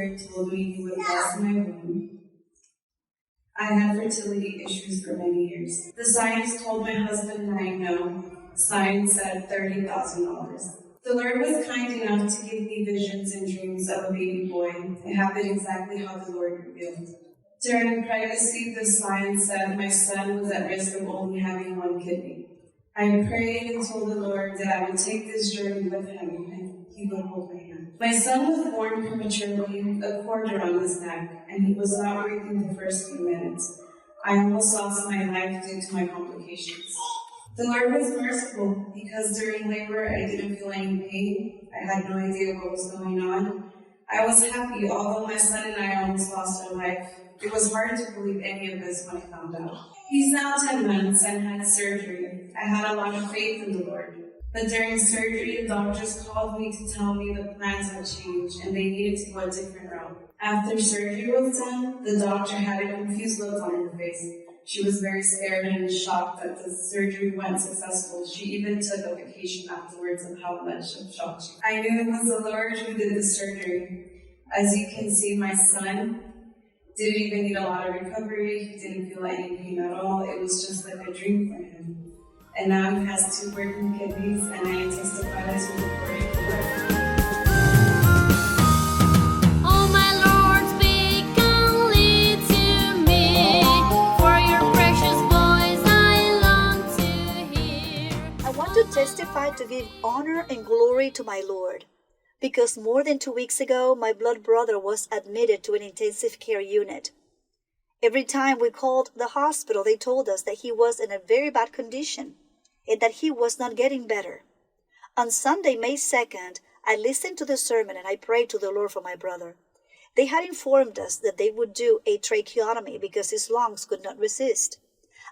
Lord told me He would bless my womb. I had fertility issues for many years. The science told my husband and I no. Science said $30,000. The Lord was kind enough to give me visions and dreams of a baby boy. It happened exactly how the Lord revealed. During pregnancy, the science said my son was at risk of only having one kidney. I prayed and told the Lord that I would take this journey with Him and He would hold my hand. My son was born prematurely, a cord around his neck, and he was not breathing the first few minutes. I almost lost my life due to my complications. The Lord was merciful because during labor I didn't feel any pain. I had no idea what was going on. I was happy, although my son and I almost lost our life. It was hard to believe any of this when I found out. He's now 10 months and had surgery. I had a lot of faith in the Lord. But during surgery, the doctors called me to tell me the plans had changed and they needed to go a different route. After surgery was done, the doctor had a confused look on her face. She was very scared and shocked that the surgery went successful. She even took a vacation afterwards of how much it shocked she. I knew it was the Lord who did the surgery. As you can see, my son didn't even need a lot of recovery. He didn't feel any pain at all. It was just like a dream for him. And now he has 2 working kidneys, and I testify to the glory of the Lord. Oh my Lord, speak only to me, for your precious voice I long to hear. I want to testify to give honor and glory to my Lord. Because more than 2 weeks ago, my blood brother was admitted to an intensive care unit. Every time we called the hospital, they told us that he was in a very bad condition and that he was not getting better. On Sunday, May 2nd, I listened to the sermon and I prayed to the Lord for my brother. They had informed us that they would do a tracheotomy because his lungs could not resist.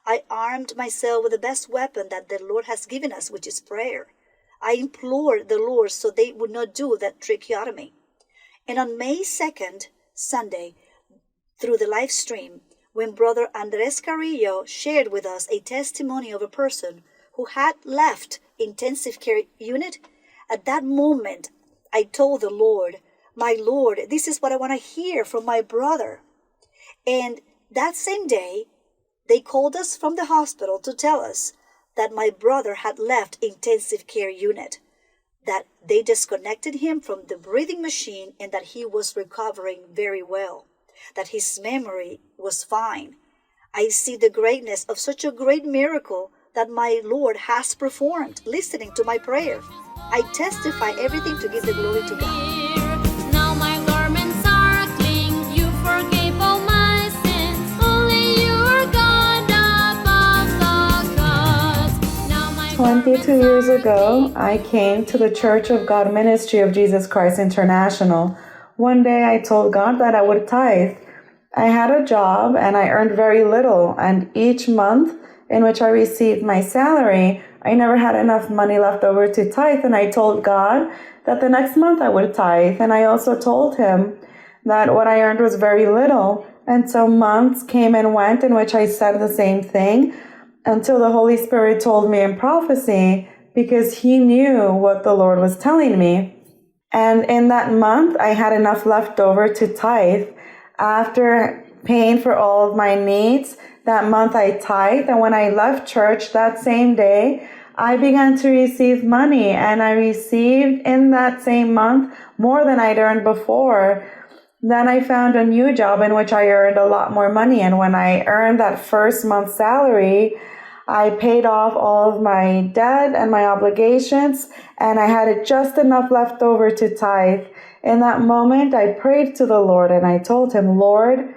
I armed myself with the best weapon that the Lord has given us, which is prayer. I implored the Lord so they would not do that tracheotomy. And on May 2nd, Sunday, through the live stream, when Brother Andres Carrillo shared with us a testimony of a person who had left intensive care unit, at that moment, I told the Lord, my Lord, this is what I want to hear from my brother. And that same day, they called us from the hospital to tell us that my brother had left intensive care unit, that they disconnected him from the breathing machine and that he was recovering very well, that his memory was fine. I see the greatness of such a great miracle that my Lord has performed, listening to my prayer. I testify everything to give the glory to God. Now my garments are clean, you forgave all my sins, only you are God above the gods. Now my 22 years ago, I came to the Church of God Ministry of Jesus Christ International. One day I told God that I would tithe. I had a job and I earned very little, and each month in which I received my salary, I never had enough money left over to tithe, and I told God that the next month I would tithe, and I also told Him that what I earned was very little. And so months came and went in which I said the same thing until the Holy Spirit told me in prophecy, because He knew what the Lord was telling me. And in that month, I had enough left over to tithe. After paying for all of my needs, that month I tithed, and when I left church that same day, I began to receive money, and I received in that same month more than I'd earned before. Then I found a new job in which I earned a lot more money, and when I earned that first month's salary, I paid off all of my debt and my obligations, and I had just enough left over to tithe. In that moment, I prayed to the Lord, and I told Him, Lord,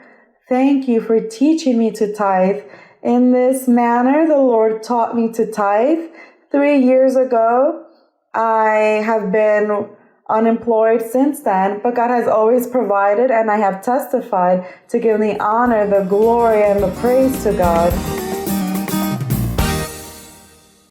thank you for teaching me to tithe. In this manner, the Lord taught me to tithe. 3 years ago, I have been unemployed since then, but God has always provided, and I have testified to give the honor, the glory, and the praise to God.